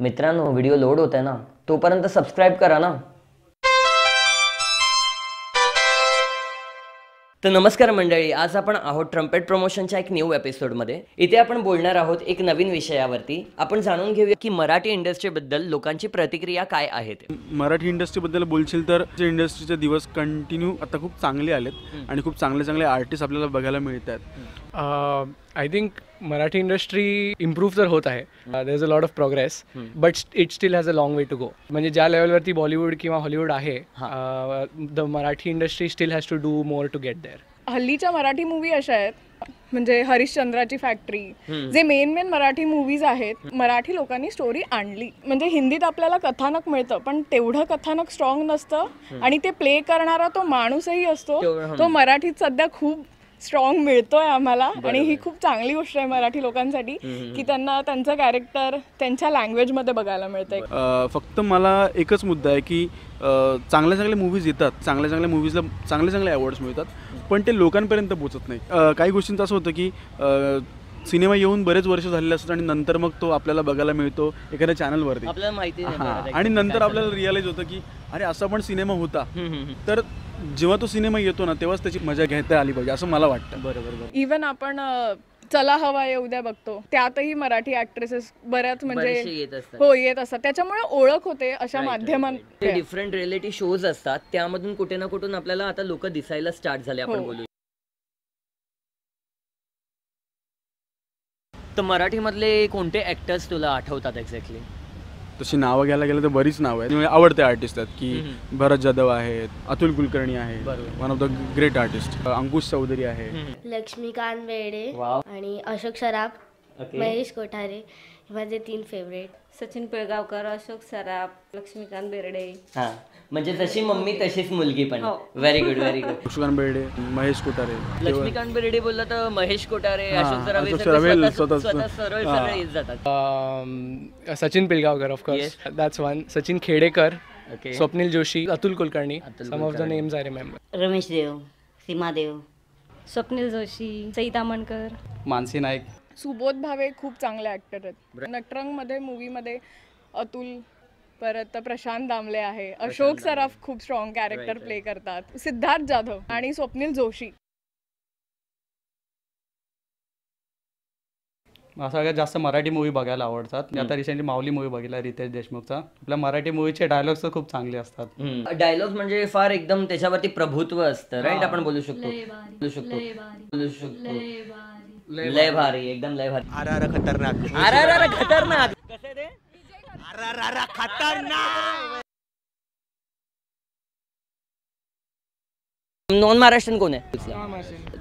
मित्रांनो video load होत आहे ना, तोपर्यंत सबस्क्राईब करा ना. तर नमस्कार मंडळी, आज आपण आहोत ट्रम्पेट प्रमोशनच्या एक न्यू एपिसोडमध्ये. इथे आपण बोलणार आहोत एक नवीन विषयावरती. आपण जाणून घेऊया की मराठी इंडस्ट्रीबद्दल लोकांची प्रतिक्रिया काय आहेत. मराठी इंडस्ट्रीबद्दल बोलशील तर इंडस्ट्रीचे दिवस कंटिन्यू आता खूप चांगले आलेत आणि खूप चांगले चांगले आर्टिस्ट आपल्याला बघायला मिळतात. I think Marathi industry improve तर होत आहे. There is a lot of progress, but it still has a long way to go. म्हणजे ज्या लेवलवरती बॉलिवूड किंवा हॉलिवूड आहे, the Marathi industry still has to do more to get there. हल्लीच्या मराठी मूवी अशा आहेत, म्हणजे हरिश्चंद्राची फॅक्टरी, जे मेन मराठी मूवीज आहेत, मराठी लोकांनी स्टोरी आणली. म्हणजे हिंदीत आपल्याला कथानक मिळतं, पण तेवढं कथानक स्ट्रॉंग नसतं आणि ते प्ले करणारा तो माणूसही असतो, तो मराठीत सध्या खूप स्ट्रॉंग मिळतोय आम्हाला. आणि ही खूप चांगली गोष्ट आहे मराठी लोकांसाठी की त्यांना त्यांचं कॅरेक्टर त्यांच्या लँग्वेजमध्ये बघायला मिळतंय. फक्त मला एकच मुद्दा आहे की चांगल्या चांगल्या मूवीज येतात, चांगल्या चांगल्या मूवीजला चांगले चांगले अवॉर्ड्स मिळतात, पण ते लोकांपर्यंत पोहोचत नाही. काही गोष्टींचं असं होतं की सिनेमा येऊन बरेच वर्ष झालेले असतात आणि नंतर मग तो आपल्याला बघायला मिळतो एखाद्या चॅनलवरती, आपल्याला माहिती नाही, आणि नंतर आपल्याला रिअलाइज होतं की अरे असा पण सिनेमा होता. तर जेव्हा तो सिनेमा येतो ना, तेव्हाच त्याची मजा घेता आली पाहिजे असं मला वाटतं. बरोबर. इवन आपण चला हवा येऊ द्या बघतो, त्यातही मराठी ऍक्ट्रेसेस बऱ्याच म्हणजे येत असतात. त्याच्यामुळे ओळख होते अशा माध्यमांत. डिफरंट रिएलिटी शोज असतात, त्यामधून कुठे ना कुठून आपल्याला आता लोक दिसायला स्टार्ट झाले. आपण बोलू तर मराठीमधले कोणते ऍक्टर्स तुला आठवतात एक्झॅक्टली? तशी नावं घ्यायला गेलं तर बरीच नावं आहेत. आवडते आर्टिस्ट आहेत की भरत जाधव आहेत, अतुल कुलकर्णी आहे, one of the great artist, Ankush Chaudhari आहे, लक्ष्मीकांत बेर्डे आणि अशोक सराफ, महेश कोठारे, माझे 3 फेवरेट. सचिन पिळगावकर, अशोक सराफ, लक्ष्मीकांत बेर्डे. हा, म्हणजे जशी मम्मी तशीच मुलगी पण. Very good, very good. Laxmikant Berde, Mahesh Kothare. Laxmikant Berde बोलला तर महेश कोठारे, अशोक सराफ सरळ येत जातात. Sachin Pilgaonkar of course, that's one. Sachin Khedekar, Swapnil Joshi, Atul Kulkarni, some of the names I remember. Ramesh Deo, Seema Deo, Swapnil Joshi, Sai Tamhankar, Mansi Naik, Subodh Bhave खूप चांगले ऍक्टर आहेत. नटरंगमध्ये मूवीमध्ये अतुल, परत प्रशांत दामले आहे, अशोक सराफ खूप स्ट्रॉंग कॅरेक्टर प्ले करतात, सिद्धार्थ जाधव आणि स्वप्नील जोशी. मला सगळ्यात जास्त मराठी मूवी बघायला आवडतात. आता रिसेंटली माऊली मूवी बघितला रितेश देशमुखचा. आपल्या मराठी मूवीचे डायलॉग्स तर खूप चांगले असतात. डायलॉग म्हणजे फार एकदम त्याच्यावरती प्रभुत्व असतं, राईट? आपण बोलू शकतो लय भारी, एकदम लय भारी. आर खतरनाक, खतरनाक. कसं ते खतरनाक. नॉन महाराष्ट्रन कौन है?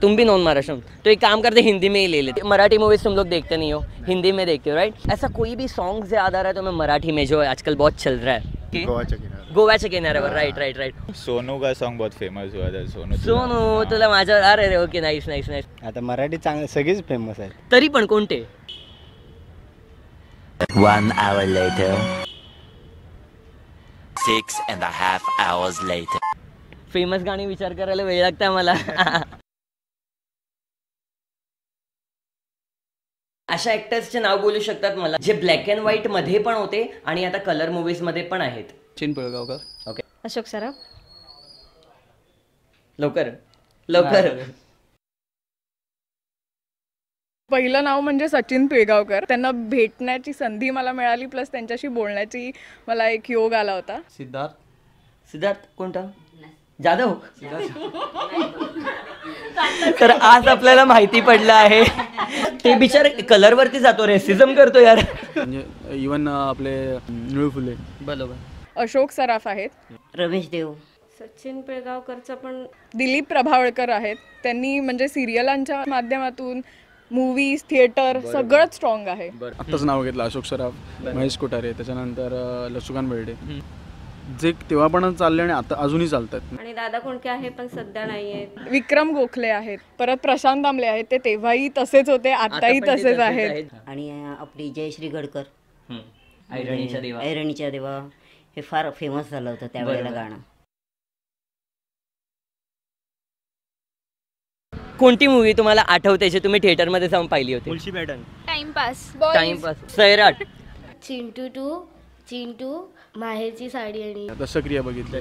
तुम भी नॉन महाराष्ट्रन. तो एक काम करते, हिंदी में ही ले लेते. मराठी मूवीज तुम लोग देखते नहीं हो, हिंदी में देखते हो, राइट? ऐसा कोई भी सॉन्ग याद आ रहा है तुम्हें मराठी में जो आजकल बहुत चल रहा है? गोव्याच्या किनाऱ्यावर. राइट. सोनू का सॉन्ग बहुत फेमस हुआ था. सोनू तुला माझ्या. अरे ओके, नाईस. आता मराठी चांगले सगळेच फेमस आहेत. तरी पण कोणते? 1 hour later. 6.5 hours later. Famous गाणी विचार करायला वेळ लागतं मला. अशा ऍक्टर्सचे नाव बोलू शकतात मला जे ब्लॅक अँड व्हाईट मध्ये पण होते आणि आता कलर मूवीज मध्ये पण आहेत? सचिन पिळगावकर, ओके. अशोक सराफ. लवकर. पहिलं नाव म्हणजे सचिन पिळगावकर. त्यांना भेटण्याची संधी मला मिळाली, प्लस त्यांच्याशी बोलण्याची मला एक योग आला होता. सिद्धार्थ कोणता? जाधव. तर आज आपल्याला माहिती पडलं आहे ते बिचार कलर वरती जातो, रेसिझम करतो यार. म्हणजे इवन आपले निळू फुले. बरोबर. अशोक सराफ आहेत. रमेश देव, सचिन पिळगावकरचं पण. दिलीप प्रभावळकर आहेत. त्यांनी म्हणजे सिरियलांच्या माध्यमातून मूवीज, थिएटर सगळंच स्ट्रॉंग आहे. आत्ताच नाव घेतलं अशोक सराफ, महेश कोठारे, त्याच्यानंतर लक्ष्मीकांत बेर्डे, जे तेव्हा पण चालले आणि आता अजूनही चालतात. आणि दादा कोणके आहे पण सध्या नाहीये. विक्रम गोखले आहेत. परत प्रशांत दामले आहेत. ते तेव्हाही तसेच होते, आताही तसेच आहेत. आणि आपली जयश्री गडकर, ऐरणीच्या देवा, हे फार फेमस झालं होतं त्यावेळेला गाणं. कोणती मूवी तुम्हाला आठवते जे तुम्ही थिएटरमध्ये जाऊन पाहिली होती? मुळशी पॅटर्न. टाइमपास. सैराट. चिंटू माहेरची साडी आणि दशक्रिया बघितली.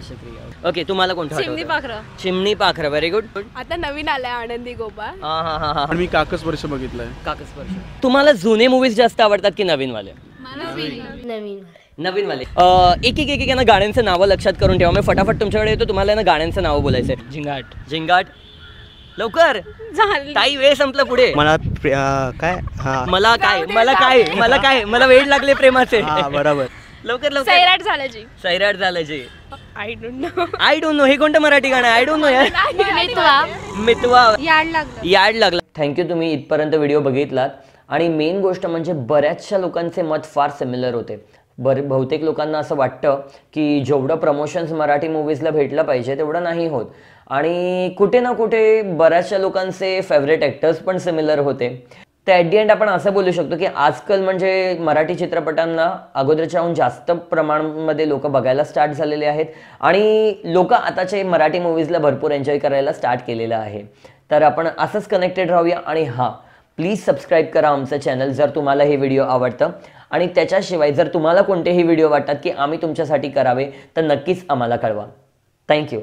ओके, तुम्हाला कोणतं चिमणी पाखरं. चिमणी पाखरं, व्हेरी गुड. आता नवीन आलाय आनंदी गोपाळ. हा हा हा हा. आणि मी काकस वर्ष बघितलंय. काकस्पर्श. तुम्हाला जुने मूवीज जास्त आवडतात की नवीन वाले? नवीन नवीन वाले. एक एक एक ना गाण्यांचं नावं लक्षात करून ठेवा. मी फटाफट तुमच्याकडे येतो, तुम्हाला ना गाण्यांचं नावं बोलायचंय. झिंगाट लवकर, काही वेळ संपला पुढे. मला वेळ लागले प्रेमाचे. बरोबर. लवकर लवकर. सैराट झालं जी. आय डोंट नो हे कोणतं मराठी गाणं? आय डोंट नो यार. मितवा. याड लागला. थँक्यू, तुम्ही इथपर्यंत व्हिडिओ बघितलात. आणि मेन गोष्ट म्हणजे बऱ्याचशा लोकांचे मत फार सिमिलर होते. बहुतेक लोकांना असं वाटतं की जेवढं प्रमोशन्स मराठी मूवीजला भेटलं पाहिजे तेवढं नाही होत. आणि कुठे ना कुठे बऱ्याचशा लोकांचे फेवरेट ॲक्टर्स पण सिमिलर होते. तर ॲट दी एंड आपण असं बोलू शकतो की आजकाल म्हणजे मराठी चित्रपटांना अगोदरच्याहून जास्त प्रमाणामध्ये लोक बघायला स्टार्ट झालेले आहेत. आणि लोक आताचे मराठी मूवीजला भरपूर एन्जॉय करायला स्टार्ट केलेलं आहे. तर आपण असंच कनेक्टेड राहूया. आणि हां, प्लीज सबस्क्राईब करा आमचं चॅनल जर तुम्हाला हे व्हिडिओ आवडतं. आणि त्याच्याशिवाय जर तुम्हाला कोणतेही व्हिडिओ वाटतात की आम्ही तुमच्यासाठी करावे तर नक्कीच आम्हाला कळवा. थँक्यू.